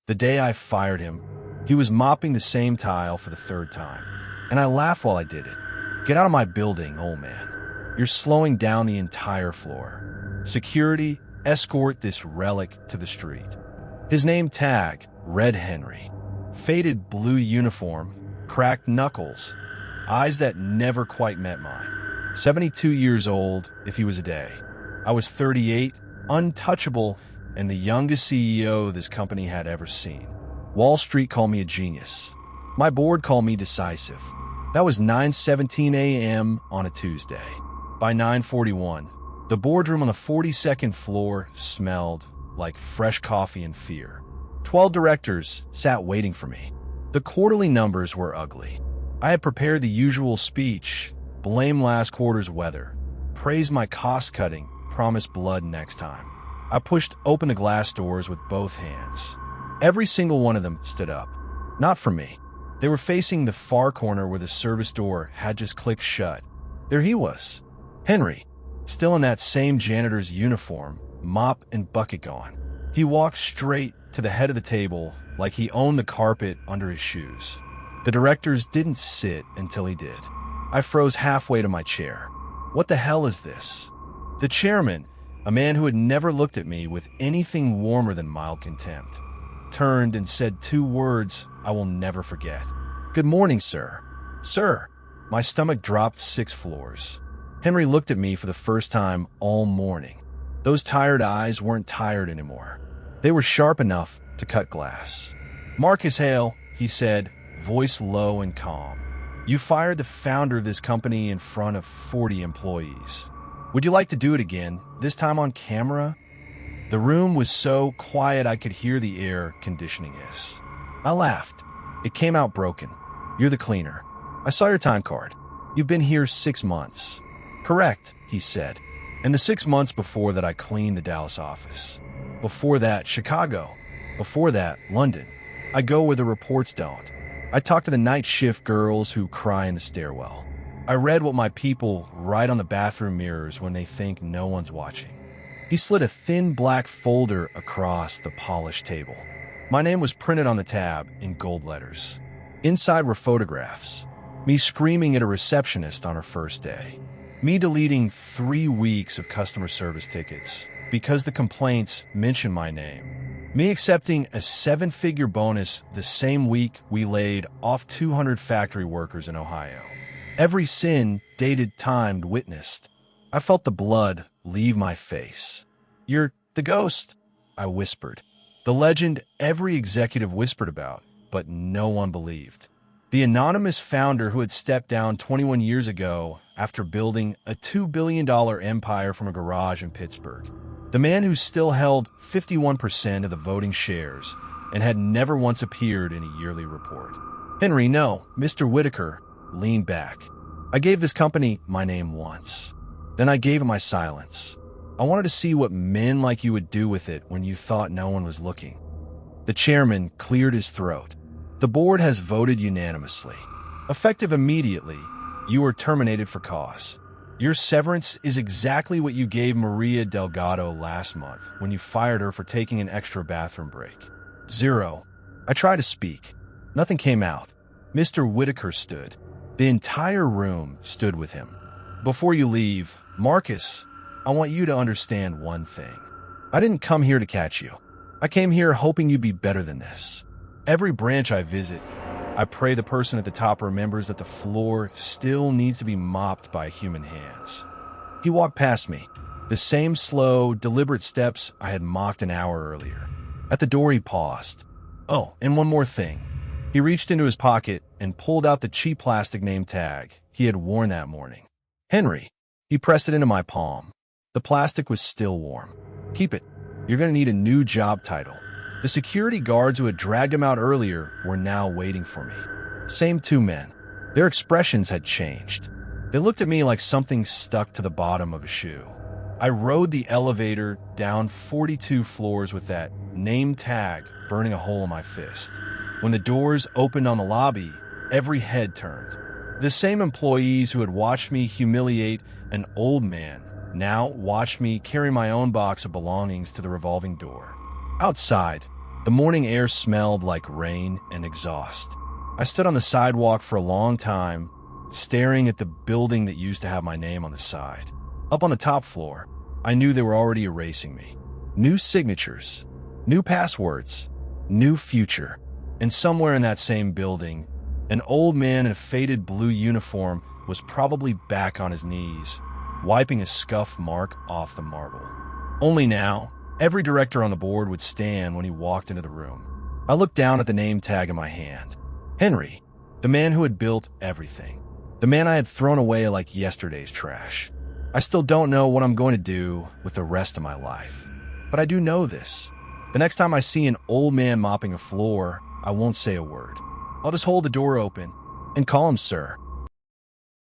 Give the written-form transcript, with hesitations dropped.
The day I fired him, he was mopping the same tile for the third time, and I laughed while I did it. Get out of my building, old man. You're slowing down the entire floor. Security, escort this relic to the street. His name tag, Red Henry. Faded blue uniform, cracked knuckles, eyes that never quite met mine. 72 years old, if he was a day. I was 38, untouchable, and the youngest CEO this company had ever seen. Wall Street called me a genius. My board called me decisive. That was 9:17 a.m. on a Tuesday. By 9:41, the boardroom on the 42nd floor smelled like fresh coffee and fear. 12 directors sat waiting for me. The quarterly numbers were ugly. I had prepared the usual speech, blame last quarter's weather, praise my cost-cutting, promise blood next time. I pushed open the glass doors with both hands. Every single one of them stood up. Not for me. They were facing the far corner where the service door had just clicked shut. There he was, Henry, still in that same janitor's uniform, mop and bucket gone. He walked straight to the head of the table like he owned the carpet under his shoes. The directors didn't sit until he did. I froze halfway to my chair. What the hell is this? The chairman, a man who had never looked at me with anything warmer than mild contempt, turned and said 2 words I will never forget. Good morning, sir. Sir. My stomach dropped 6 floors. Henry looked at me for the first time all morning. Those tired eyes weren't tired anymore. They were sharp enough to cut glass. Marcus Hale, he said, voice low and calm. You fired the founder of this company in front of 40 employees. Would you like to do it again, this time on camera? The room was so quiet I could hear the air conditioning hiss. I laughed. It came out broken. You're the cleaner. I saw your time card. You've been here 6 months. Correct, he said. And the 6 months before that I cleaned the Dallas office. Before that, Chicago. Before that, London. I go where the reports don't. I talk to the night shift girls who cry in the stairwell. I read what my people write on the bathroom mirrors when they think no one's watching. He slid a thin black folder across the polished table. My name was printed on the tab in gold letters. Inside were photographs. Me screaming at a receptionist on her first day. Me deleting 3 weeks of customer service tickets because the complaints mentioned my name. Me accepting a 7-figure bonus the same week we laid off 200 factory workers in Ohio. Every sin, dated, timed, witnessed. I felt the blood leave my face. You're the ghost, I whispered. The legend every executive whispered about, but no one believed. The anonymous founder who had stepped down 21 years ago after building a $2 billion empire from a garage in Pittsburgh. The man who still held 51% of the voting shares and had never once appeared in a yearly report. Henry, no, Mr. Whitaker, leaned back. I gave this company my name once. Then I gave it my silence. I wanted to see what men like you would do with it when you thought no one was looking. The chairman cleared his throat. The board has voted unanimously. Effective immediately, you are terminated for cause. Your severance is exactly what you gave Maria Delgado last month when you fired her for taking an extra bathroom break. 0. I tried to speak. Nothing came out. Mr. Whitaker stood. The entire room stood with him. Before you leave, Marcus, I want you to understand one thing. I didn't come here to catch you. I came here hoping you'd be better than this. Every branch I visit, I pray the person at the top remembers that the floor still needs to be mopped by human hands. He walked past me, the same slow, deliberate steps I had mocked an hour earlier. At the door he paused. Oh, and one more thing. He reached into his pocket and pulled out the cheap plastic name tag he had worn that morning. Henry. He pressed it into my palm. The plastic was still warm. Keep it. You're going to need a new job title. The security guards who had dragged him out earlier were now waiting for me. Same 2 men. Their expressions had changed. They looked at me like something stuck to the bottom of a shoe. I rode the elevator down 42 floors with that name tag burning a hole in my fist. When the doors opened on the lobby, every head turned. The same employees who had watched me humiliate an old man now watched me carry my own box of belongings to the revolving door. Outside, The morning air smelled like rain and exhaust. I stood on the sidewalk for a long time, staring at the building that used to have my name on the side. Up on the top floor, I knew they were already erasing me. New signatures, new passwords, new future. And somewhere in that same building, an old man in a faded blue uniform was probably back on his knees, wiping a scuff mark off the marble. Only now, every director on the board would stand when he walked into the room. I looked down at the name tag in my hand. Henry, the man who had built everything. The man I had thrown away like yesterday's trash. I still don't know what I'm going to do with the rest of my life. But I do know this. The next time I see an old man mopping a floor, I won't say a word. I'll just hold the door open and call him sir.